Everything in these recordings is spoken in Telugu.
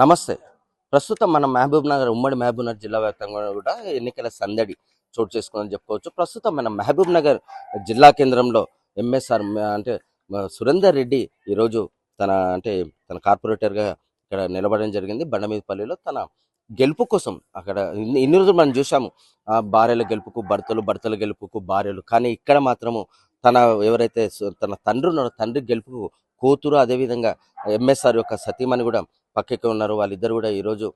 నమస్తే. ప్రస్తుతం మన మహబూబ్ నగర్ ఉమ్మడి మహబూబ్ నగర్ జిల్లా వ్యాప్తంగా కూడా ఎన్నికల సందడి చోటు చేసుకుందని చెప్పుకోవచ్చు. ప్రస్తుతం మన మహబూబ్ నగర్ జిల్లా కేంద్రంలో ఎంఎస్ఆర్ అంటే సురేందర్ రెడ్డి ఈరోజు తన అంటే తన కార్పొరేటర్గా ఇక్కడ నిలబడడం జరిగింది. బండమీదపల్లిలో తన గెలుపు కోసం అక్కడ ఇన్ని రోజులు మనం చూసాము. భార్యల గెలుపుకు భర్తలు, భర్తల గెలుపుకు భార్యలు. కానీ ఇక్కడ మాత్రము తన ఎవరైతే తన తండ్రి ఉన్నారో తండ్రి గెలుపుకు కూతురు, అదేవిధంగా ఎంఎస్ఆర్ యొక్క సతీమణి కూడా పక్కకి ఉన్నారు. వాళ్ళిద్దరు కూడా ఈరోజు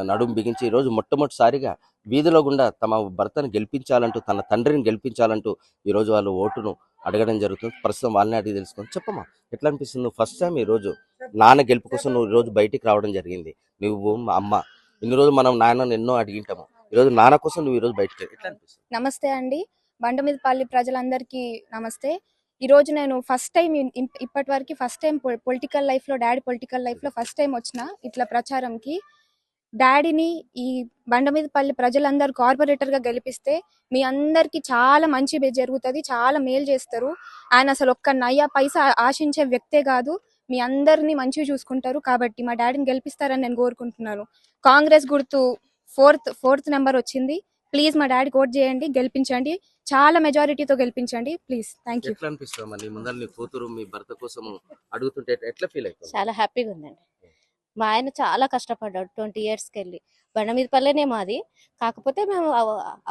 నడుము బిగించి ఈరోజు మొట్టమొదటిసారిగా వీధిలో గుండా తమ భర్తను గెలిపించాలంటూ, తన తండ్రిని గెలిపించాలంటూ ఈరోజు వాళ్ళు ఓటును అడగడం జరుగుతుంది. ప్రస్తుతం వాళ్ళని అడిగి తెలుసుకొని చెప్పమ్మా, ఎట్లా అనిపిస్తుంది? నువ్వు ఫస్ట్ టైం ఈరోజు నాన్న గెలుపు కోసం నువ్వు ఈరోజు బయటికి రావడం జరిగింది. నువ్వు మా అమ్మ ఇన్ని రోజు మనం నాన్నను ఎన్నో అడిగింటాము, ఈరోజు నాన్న కోసం నువ్వు ఈరోజు బయటికి ఎట్లా అనిపిస్తుంది? నమస్తే అండి. బండమీదపల్లి ప్రజలందరికీ నమస్తే. ఈరోజు నేను ఫస్ట్ టైం ఇప్పటి వరకు ఫస్ట్ టైం పొలిటికల్ లైఫ్లో డాడీ పొలిటికల్ లైఫ్లో ఫస్ట్ టైం వచ్చిన ఇట్లా ప్రచారంకి. డాడీని ఈ బండమీదపల్లి ప్రజలందరూ కార్పొరేటర్గా గెలిపిస్తే మీ అందరికీ చాలా మంచి జరుగుతుంది, చాలా మేలు చేస్తారు. ఆయన అసలు ఒక్క నయ్యా పైసా ఆశించే వ్యక్తే కాదు, మీ అందరినీ మంచిగా చూసుకుంటారు. కాబట్టి మా డాడీని గెలిపిస్తారని నేను కోరుకుంటున్నాను. కాంగ్రెస్ గుర్తు ఫోర్త్ నెంబర్ వచ్చింది. ప్లీజ్ మా డాడీ ఓట్ చేయండి, గెలిపించండి, చాలా మెజారిటీతో గెలిపించండి ప్లీజ్. Thank you. ఎట్లా అనిపిస్తుంది మరి ముందర నీ కూతురు మీ భర్త కోసం అడుగుతుంటే ఎట్లా ఫీల్ అవుతుంది? చాలా హ్యాపీగా ఉందండి. మా ఆయన చాలా కష్టపడ్డాడు 20 ఇయర్స్కి వెళ్ళి. బండమీదపల్లినే మాది, కాకపోతే మేము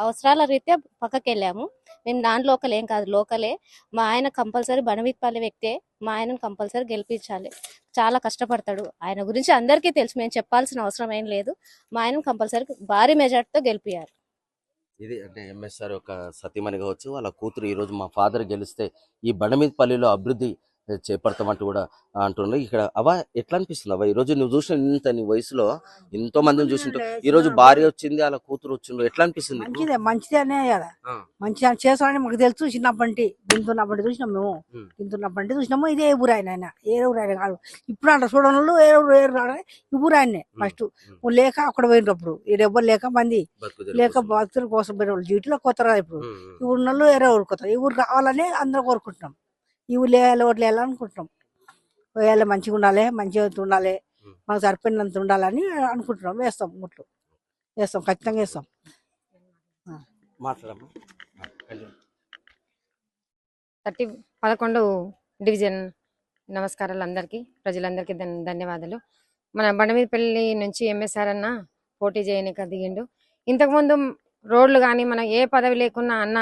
అవసరాల రీత్యా పక్కకి వెళ్ళాము. మేము నాన్ లోకల్ ఏం కాదు, లోకలే. మా ఆయన కంపల్సరీ బండమీదపల్లి వ్యక్తే. మా ఆయనను కంపల్సరీ గెలిపించాలి. చాలా కష్టపడతాడు, ఆయన గురించి అందరికీ తెలుసు, మేము చెప్పాల్సిన అవసరం ఏం లేదు. మా ఆయనను కంపల్సరీ భారీ మెజార్టీతో గెలిపియాలి. ఇది అంటే ఎంఎస్ఆర్ యొక్క సతీమణి కావచ్చు, వాళ్ళ కూతురు ఈరోజు మా ఫాదర్ గెలిస్తే ఈ బండమీదపల్లిలో అభివృద్ధి చేపడతామంటూ కూడా అంటున్నారు. ఇక్కడ అవా ఎట్లా అనిపిస్తుంది? అవా ఈరోజు నువ్వు చూసిన ఇంత నీ వయసులో ఎంతో మందిని చూసింటావు, ఈ రోజు భార్య వచ్చింది, వాళ్ళ కూతురు వచ్చిండ్రు, ఎట్లా అనిపిస్తుంది? మంచిదే కదా, మంచిగా చేస్తామని మాకు తెలుసు. చిన్నప్పటి తింటున్నప్పటి చూసినాం, మేము తింటున్నప్పటి చూసినాము. ఇదే ఊరు ఆయన, ఏ ఊరు ఆయన కాదు. ఇప్పుడు అంట చూడడంలో ఏ ఊరు ఆయనే. ఫస్ట్ లేక అక్కడ పోయినప్పుడు ఈ డబ్బులు లేక మంది లేక భక్తుల కోసం పోయిన వాళ్ళు డ్యూటీలో కొత్తరా. ఇప్పుడు ఈ ఊరు వాళ్ళు వేరే ఊరు కొత్త, ఈ ఊరు కావాలని అందరూ కోరుకుంటున్నాం. ఈ ఊళ్ళు వేయాలి, ఓట్లు వేయాలనుకుంటున్నాం. వేయాలి, మంచిగా ఉండాలి, మంచిగా ఉండాలి, మాకు సరిపోయినంత ఉండాలని అనుకుంటున్నాం. వేస్తాం, ఓట్లు వేస్తాం, ఖచ్చితంగా వేస్తాం. 11 డివిజన్ నమస్కారాలు అందరికీ, ప్రజలందరికీ ధన్యవాదాలు. మన బండమీదపల్లి నుంచి ఎంఎస్ఆర్ అన్న పోటీ చేయడానికి దిగిండు. ఇంతకుముందు రోడ్లు కానీ మనం ఏ పదవి లేకున్నా అన్న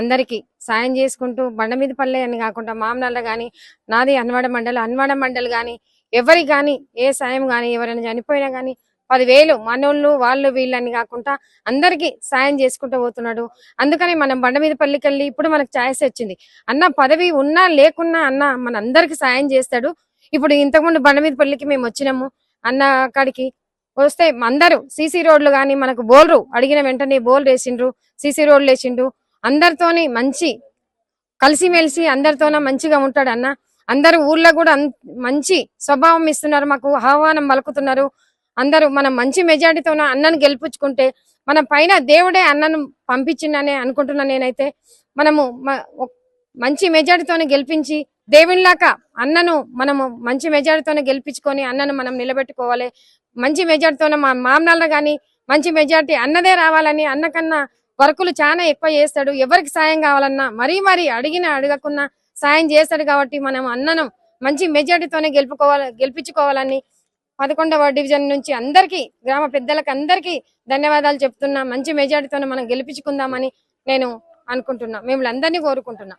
అందరికీ సాయం చేసుకుంటూ, బండమీదపల్లి అని కాకుండా మామనాళ్ళ కానీ, నాది అన్వాడ మండలి కానీ, ఎవరికి కానీ ఏ సాయం కానీ, ఎవరైనా చనిపోయినా కానీ 10,000 మనోళ్ళు వాళ్ళు వీళ్ళని కాకుండా అందరికీ సాయం చేసుకుంటూ పోతున్నాడు. అందుకని మనం బండమీదపల్లికి వెళ్ళి ఇప్పుడు మనకు ఛాయిస్ వచ్చింది. అన్న పదవి ఉన్నా లేకున్నా అన్న మన అందరికి సాయం చేస్తాడు. ఇప్పుడు ఇంతకుముందు బండమీదపల్లికి మేము వచ్చినాము, అన్న కాడికి వస్తే అందరూ సీసీ రోడ్లు కానీ మనకు బోల్రు అడిగిన వెంటనే బోల్ వేసిండ్రు, సీసీ రోడ్లు వేసిండ్రు. అందరితోని మంచి కలిసిమెలిసి అందరితోన మంచిగా ఉంటాడు అన్న. అందరు ఊర్లో కూడా మంచి స్వభావం ఇస్తున్నారు, మాకు ఆహ్వానం పలుకుతున్నారు. అందరూ మనం మంచి మెజార్టీతోన అన్నను గెలిపించుకుంటే మన పైన దేవుడే అన్నను పంపించిందనే అనుకుంటున్నా. నేనైతే మనము మంచి మెజార్టీతోనే గెలిపించి దేవునిలాగా అన్నను మనము మంచి మెజార్టీతోనే గెలిపించుకొని అన్నను మనం నిలబెట్టుకోవాలి. మంచి మెజార్టీతోనే మా మామనాన్న కానీ మంచి మెజార్టీ అన్నదే రావాలని, అన్నకన్నా వర్కులు చాలా ఎక్కువ చేస్తాడు. ఎవరికి సాయం కావాలన్నా మరీ అడగకున్నా సాయం చేస్తాడు. కాబట్టి మనం అన్నను మంచి మెజార్టీతోనే గెలిపించుకోవాలని 11వ డివిజన్ నుంచి అందరికీ, గ్రామ పెద్దలకు అందరికీ ధన్యవాదాలు చెప్తున్నా. మంచి మెజార్టీతోనే మనం గెలిపించుకుందామని నేను అనుకుంటున్నా, మిమ్మల్ని అందరినీ కోరుకుంటున్నా.